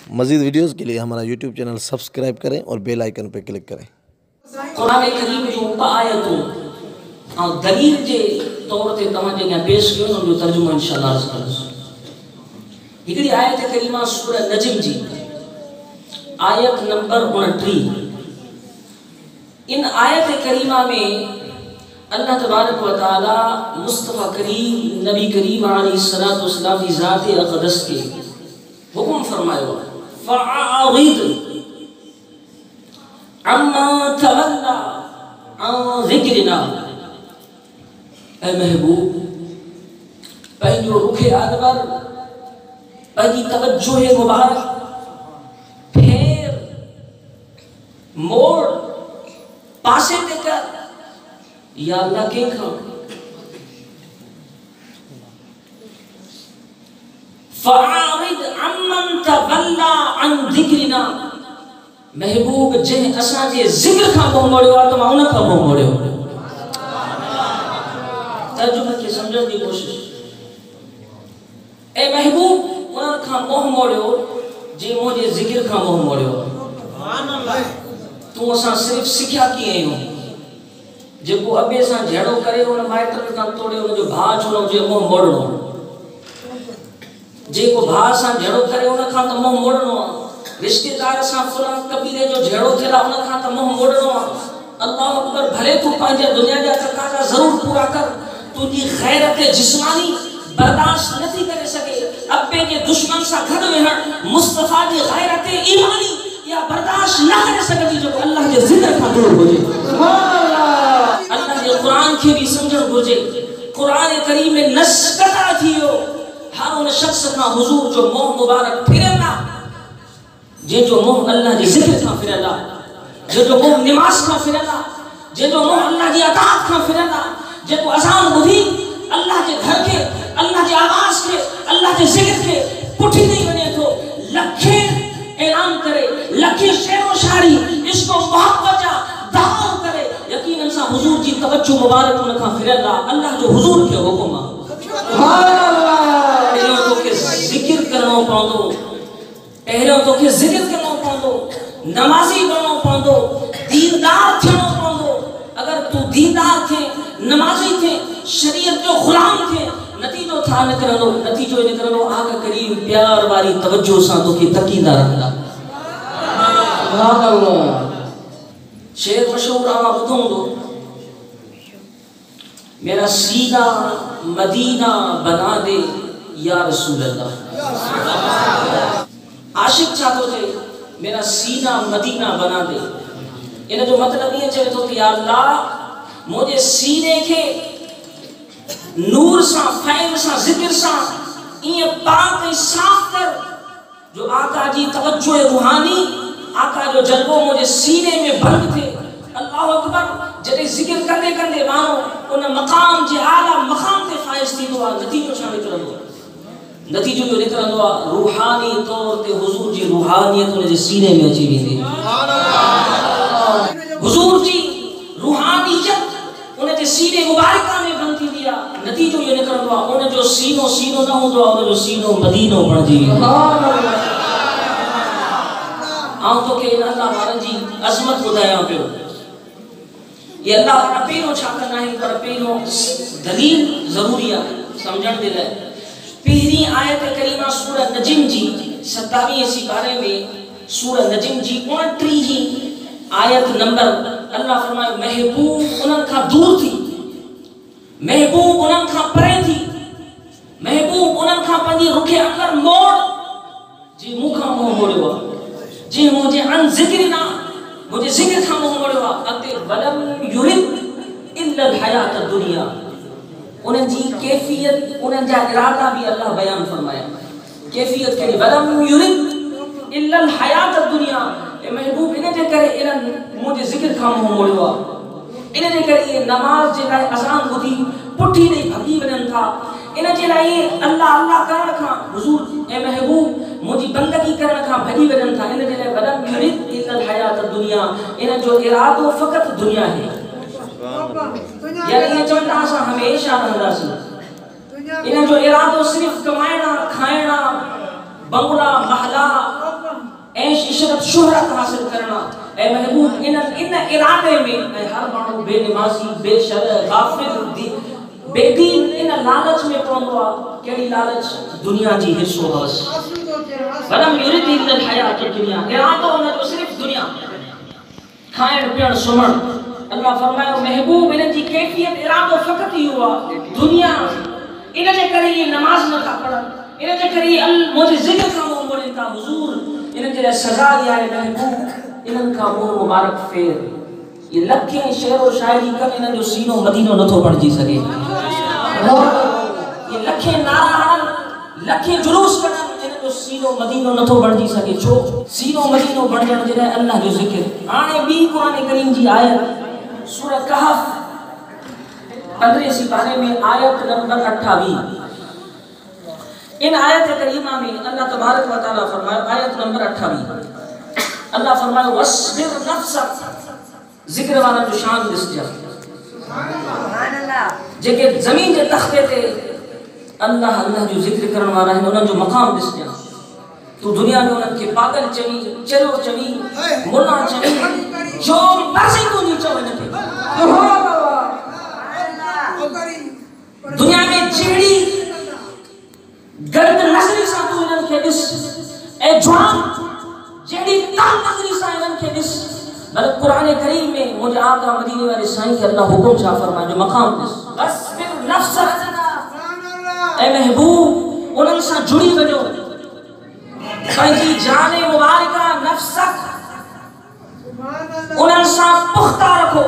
मज़ीद वीडियोज़ के लिए हमारा यूट्यूब चैनल सब्सक्राइब करें और बेल आइकन पर क्लिक करें। कुरान करीम जो आयतूं और दलील के तौर ते तव्हांजे अॻियां पेश कयो उन जो तर्जुमो इंशाअल्लाह अर्ज़ कंदुसि। हिकिड़ी आयत करीमा सूरह नजम जी आयत नंबर 29। इन आयत करीमा में अल्लाह तबारक व तआला मुस्तफ़ा करीम नबी करीम अलैहिस्सलातु वस्सलाम की ज़ात अक़दस के हुक्म फरमायो फ़अरिद अम्मा तवल्ला अन ज़िक्रिना। ऐ महबूब पंहिंजो रुखे अनवर पंहिंजी तवज्जोह मुबारक फेर मोड़ पासे ते कर या अल्लाह के खां फ़अरिद अम्मन तवल्ला अन ज़िक्रिना। महबूब जंहिं असांजे ज़िक्र खां मुंहुं मोड़ियो आहे तव्हां उन खां मुंहुं मोड़ियो। तर्जुमे खे सम्झण जी कोशिश। ऐ महबूब उन खां मुंहुं मोड़ियो जे मुंहिंजे ज़िक्र खां मुंहुं मोड़ियो। तूं असां सिर्फ़ सिखिया कीअं आहियूं जेको अॿे सां जहिड़ो करे उन माइट खां तोड़े उनजो भाउ छो हुजे मुंहुं मोड़णो। जेको भाउ सां जहिड़ो करे उन खां त मुंहुं मोड़णो आहे। रिश्तेदार सां फलां कबीले जो जहिड़ो थियल आहे उन खां त मुंहुं मोड़णो आहे। अल्लाह अकबर भले तूं पंहिंजा दुनिया जा तकाज़ा ज़रूर पूरा कर। तुंहिंजी ग़ैरत जिस्मानी बर्दाश्त नथी करे सघे। अब्बे जे दुश्मन सां गॾु वेहण मुस्तफ़ा जी ग़ैरत ईमानी या बर्दाश्त न करे सघंदी जो अल्लाह जे ज़िक्र खां दूर हुजे। अल्लाह जे क़ुरान खे भी समझण घुर्जे। क़ुरान करीम में नस कता थियो हर उन शख्स खां हुजूर जो मुंहुं मुबारक फिरंदा जंहिंजो मुंहुं अल्लाह जे ज़िक्र खां फिरंदा, जंहिंजो मुंहुं निमाज़ खां फिरंदा, जंहिंजो मुंहुं अल्लाह जी अताअत खां फिरंदा, जेको अज़ान ॿुधी अल्लाह जे घर के अल्लाह जे आवाज़ के अल्लाह जे ज़िक्र के पुठी ॾेई वञे थो। लखे ऐलान करे लखे शेरो शायरी इश्क़ मोहब्बत जा दावा करे यकीनन सां हुजूर जी तवज्जो मुबारक उन खां फिरंदा। अल्लाह जो हुजूर खे हुकुम आहे पहिरियों तोखे ज़िक्र करणो पवंदो, पहिरियों तोखे ज़िक्र करणो पवंदो, नमाज़ी बणणो पवंदो, दीनदार थियणो पवंदो। अगर तू दीनदार थे नमाज़ी थे शरीयत जो ग़ुलाम थे नतीजो था निकरंदो। नतीजो निकरंदो आका करीम प्यार वारी तवज्जो सां तोखे तकींदा रहंदा। सुभान अल्लाह। शेर मशहूर आवा ॿुधो हूंदो मेरा सीना मदीना बना दे या रसूल अल्लाह। आशिक छा थो चए मेरा सीना मदीना बना दे। इन जो मतलब ये चए थो कि या अल्लाह मुझे सीने के नूर सा फैज़ सा ज़िक्र सा ये पाक साफ कर जो आका जी तवज्जो रूहानी आका जो जल्बो मुझे सीने में बंद थे। अल्लाह अकबर। जॾहिं ज़िक्र कंदे कंदे मानो उन मक़ाम जे आला मक़ाम ते फ़ाइज़ थींदो आहे। नतीजो छा निकिरंदो आहे? नतीजो जो निकिरंदो आहे रूहानी तौर ते हुजूर जी रूहानियत उन जे सीने में अची वेंदी। हुजूर जी रूहानियत उन जे सीने मुबारक में बंद थींदी आहे। नतीजो ये निकिरंदो आहे उन जो सीनो सीनो न हूंदो आहे, उन जो सीनो मदीनो बणिजी वेंदो आहे। आउं तोखे इन अल्लाह वारनि जी अज़मत ॿुधायां पियो। ये अल्लाह वारा पहिरियों छा कंदा आहिनि पर पहिरियों दलील ज़रूरी आहे सम्झण जे लाइ। पहिरीं आयत करीमा सूरह नजम जी 27 सिपारे में सूरह नजम जी 29 आयत नंबर अल्लाह फरमाए महबूब उन्हनि खां दूर थी, महबूब उन्हनि खां परे थी, महबूब उन्हनि खां पंहिंजी रुखे अंदर मोड़ जी मूंखां मुंहुं मोड़ियो आहे। जी मुझे अन ज़िक्र ना मुझे ज़िक्र खां मुंहुं मोड़ियो आहे। अॻिते वलम युरिद इल्ला हयात दुनिया उन्हनि जी कैफियत उन्हनि जा इरादा भी अल्लाह बयान फरमाया। कैफियत कहिड़ी वलम युरिद इल्ला हयात दुनिया। ए महबूब इन जे करे इन्हनि मुझे ज़िक्र खां मुंहुं मोड़ियो आहे। इन जे करे ये नमाज जे लाइ अज़ान ॿुधी पुठी ॾेई भॼी वञनि था। इन जे लाइ अल्लाह अल्लाह करण खां हुजूर ए महबूब मुझी बंदगी करण खां भॼी वञनि था। इन जे लाइ वलम युरिद इल्ला हयात दुनिया इन जो इरादो फ़क़त दुनिया है। यानी ये चवंदा असां हमेशा रहंदासीं। इन जो इरादो सिर्फ कमाइणा खाइणा बंगला महला इशरत शुहरत हासिल करना ए महबूब इन इरादे में हर माण्हू बेनमाज़ी बेशर गाफिल बेदीन इन लालच में पवंदो आहे। कहिड़ी लालच? दुनिया जी हिस्सो हवस। वलम युरिद इल्लल हयात दुनिया, इरादो उनजो सिर्फ दुनिया, खाइण पीअण सुम्हण। अल्लाह फरमायो महबूब इन जी कैफियत इरादो फ़क़त इहो आहे दुनिया। इन जे करे ये नमाज नथा पढ़न, इन जे करे मुंहिंजे ज़िक्र खां मुंहुं मोड़नि था हुज़ूर। इन जे लाइ सज़ा इहा आहे महबूब इन्हनि खां मुंहुं मुबारक फेर। ये लखे शेरो शायरी कनि इन्हनि जो सीनो मदीनो नथो बणिजी सघे। ये लखे नारा हणनि लखे जुलूस कढनि इन्हनि जो सीनो मदीनो नथो बणिजी सघे। छो? सीनो मदीनो बणजण जे लाइ अल्लाह जो ज़िक्र। हाणे ॿी क़ुरान करीम जी आयत सूरह कहफ 15 सिपारे में आयत नंबर 28। इन आयत करीमा में अल्लाह तबारक व तआला फरमाया, आयत नंबर 28 अल्लाह फरमाया वस्बिर नफ्सक, जिक्र वाला जो शान दिसजा सुभान अल्लाह। जेके जमीन जे तख्ते ते अल्लाह अल्लाह जो जिक्र करण वाला है उनन जो मकाम दिसजा। तू दुनिया में उनन के पागल चवी, चलो चवी, मुन्ना चवी, जो मर्जी तू नी चवे न सुभान अल्लाह। दुनिया में जेड़ी गर्द नजरी सा तू इनन के दिस ए जवान जेड़ी तान नजरी सा इनन के दिस। बल्कि कुरान करीम में मुझे आका मदीने वाले साईं के अल्लाह हुक्म छा फरमाया जो मकाम दिस वस्बिर नफ्सक ए महबूब उनन सा जुड़ी वजो पंहिंजी जान मुबारका नफ्सक उनन सा पुख्ता रखो,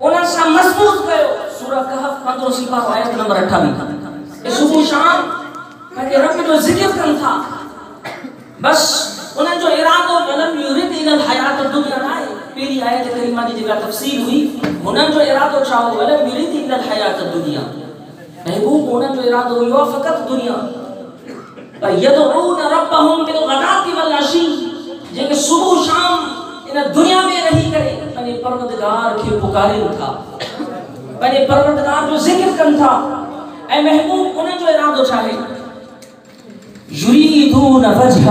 उनन सा मजबूत कयो। सूरह कहफ 15 सिपारो आयत नंबर 28। ए सुबह शाम पंहिंजे रब जो जिक्र कन था। बस उनन जो इरादो वलम युरिद इल्लल हयात दुनिया ना है। पहली आयत करीमा जी जेका तफसीर हुई उनन जो इरादो छा हो वलम युरिद इल्लल हयात दुनिया। महबूब उनन जो इरादो हुयो फकत दुनिया। पर यदऊन रब्बहुम बिल गदाति वल अशी, जेके सुबह शाम इन दुनिया में रही करे पंहिंजे परवरदिगार खे पुकारिन था, पंहिंजे परवरदिगार जो जिक्र कन था। ऐ महबूब उनन जो इरादो छा है? युरीदून वजह,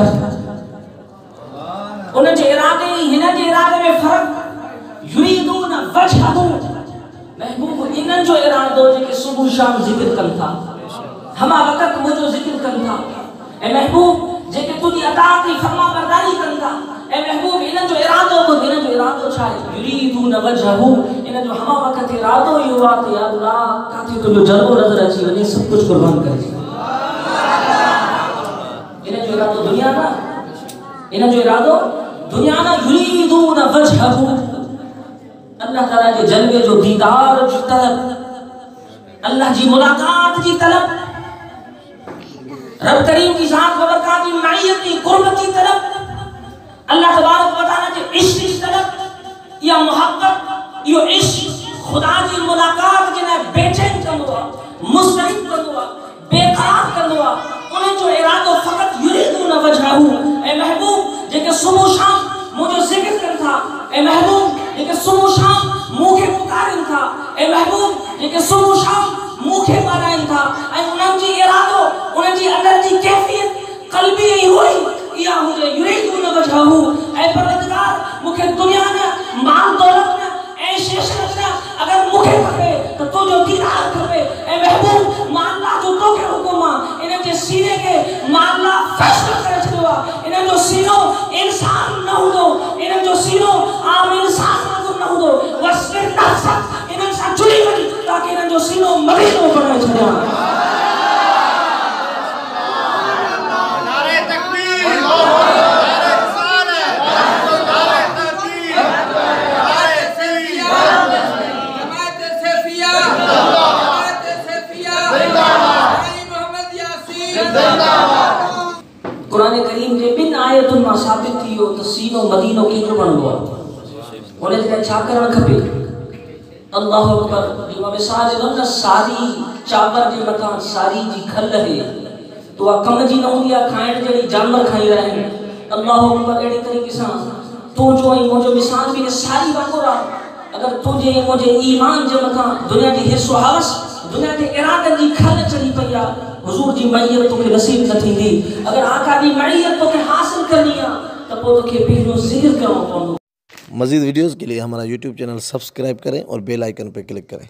उन जे इरादे हिन जे इरादे में फर्क। युरीदून वजहहु महबूब इनन जो इरादो जेके सुबह शाम जिक्र कन था, हमा वक़्त मुझो जिक्र कन था। ए महबूब जेके तुझी अताअत की फरमा बरदारी कन था। ए महबूब इनन जो इरादो को इनन जो इरादो छा है? युरीदून वजहहु इनन जो हमा वक़्त इरादो यो आ त या अल्लाह काथे तुझो जलवो नजर अची वने सब कुछ कुर्बान कर दे। इनन जो इरादो दुनिया ना, इनन जो इरादो दुनिया ना। युरीदून वजहहु अल्लाह ताला के जलवे जो दीदार जो तलब, अल्लाह जी मुलाकात जी तलब, रब करीम की जात व बरकात की मायत की कुर्बत की तलब, अल्लाह तबारक व तआला के इश्क की तलब, या मोहब्बत यो इश्क खुदा जी मुलाकात के ने बेचैन कंदो, मुस्तरिब कंदो, बेकरार कंदो। उन जो इरादो फकत युरीदून वजहहु। ए महबूब जेके सुबह शाम मुझे जिक्र कर था, ए महबूब जेके सुबह शाम मुखे पुकारिन था, ए महबूब जेके सुबह शाम मुखे माराइन था। ऐ उनन जी इरादो उनन जी अंदर जी कैफियत कल्बी हुई या हुजे युरीदून वजहहु। ऐ परवरदिगार मुखे दुनिया में माल दौलत में ऐशे शरत में अगर मुखे खपे तो तो जो दीदार खपे। ए महबूब मानला जो तो के हुकुमा इनन जे सीने के मानला फैसला करे छदो। इनन जो सीनो इंसान न हुदो, इनन जो सीनो आम इंसान न हुदो। वस्बिर नफ्सक इनन सा जुड़ी वई ताकि इनन जो सीनो मदीनो बणाए छडिया। नारे तकबीर, नारे रिसालत, नारे तहकीर, नारे सैफिया, जमात सैफिया, जमात सैफिया जिंदाबाद, भाई मोहम्मद यासीन जिंदाबाद। कुरान करीम जे बिन आयतुन मां साबित थियो त सीनो मदीनो केजो बनबो आहे। उन जे छा करण खपे? अल्लाह अकबर। जो मिसाल न सारी चावर जे मथा सारी जी खल है तो आ कम जी न हुंदी आ खाइण जड़ी जानवर खाई रहा है। अल्लाह अकबर। एड़ी तरीके से तो जो मुझो मिसाल भी सारी वांगुर आ। अगर तुझे मुझे ईमान जे मथा दुनिया जी हिस्सो हवस दुनिया के इरादन जी खल चढ़ी पई आ। हुजूर जी मैयत तोखे नसीब न थींदी। अगर आका दी मैयत तोखे हासिल करनी आ तो पोइ तोखे पहिरियों ज़िक्र करणो पवंदो। मज़ीद वीडियोज़ के लिए हमारा यूट्यूब चैनल सब्सक्राइब करें और बेल आइकन पर क्लिक करें।